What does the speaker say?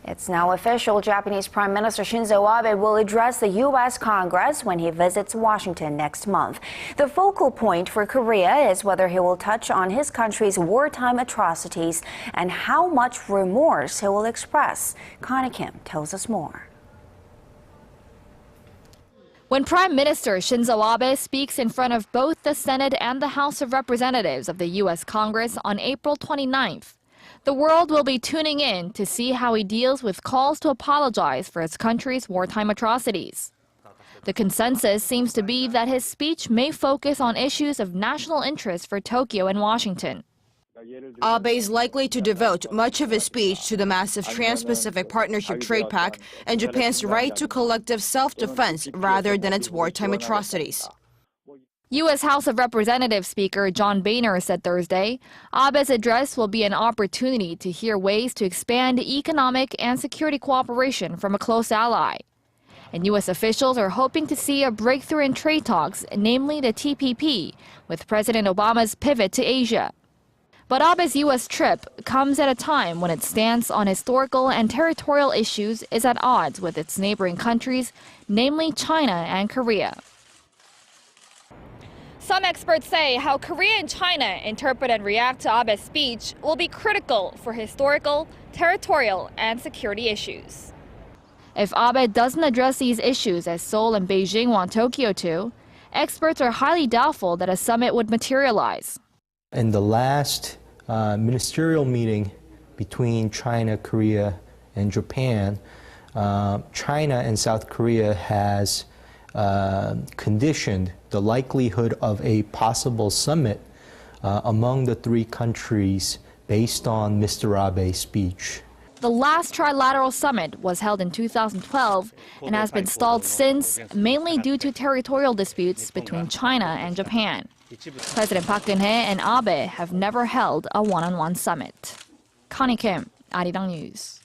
It's now official. Japanese Prime Minister Shinzo Abe will address the U.S. Congress when he visits Washington next month. The focal point for Korea is whether he will touch on his country's wartime atrocities and how much remorse he will express. Connie Kim tells us more. When Prime Minister Shinzo Abe speaks in front of both the Senate and the House of Representatives of the U.S. Congress on April 29th, the world will be tuning in to see how he deals with calls to apologize for his country's wartime atrocities. The consensus seems to be that his speech may focus on issues of national interest for Tokyo and Washington. Abe is likely to devote much of his speech to the massive Trans-Pacific Partnership trade pact and Japan's right to collective self-defense rather than its wartime atrocities. U.S. House of Representatives Speaker John Boehner said Thursday, Abe's address will be an opportunity to hear ways to expand economic and security cooperation from a close ally. And U.S. officials are hoping to see a breakthrough in trade talks, namely the TPP, with President Obama's pivot to Asia. But Abe's U.S. trip comes at a time when its stance on historical and territorial issues is at odds with its neighboring countries, namely China and Korea. Some experts say how Korea and China interpret and react to Abe's speech will be critical for historical, territorial, and security issues. If Abe doesn't address these issues as Seoul and Beijing want Tokyo to, experts are highly doubtful that a summit would materialize. In the last ministerial meeting between China, Korea, and Japan, China and South Korea has conditioned the likelihood of a possible summit among the three countries based on Mr. Abe's speech. The last trilateral summit was held in 2012 and has been stalled since, mainly due to territorial disputes between China and Japan. President Park Geun-hye and Abe have never held a one-on-one summit. Connie Kim, Arirang News.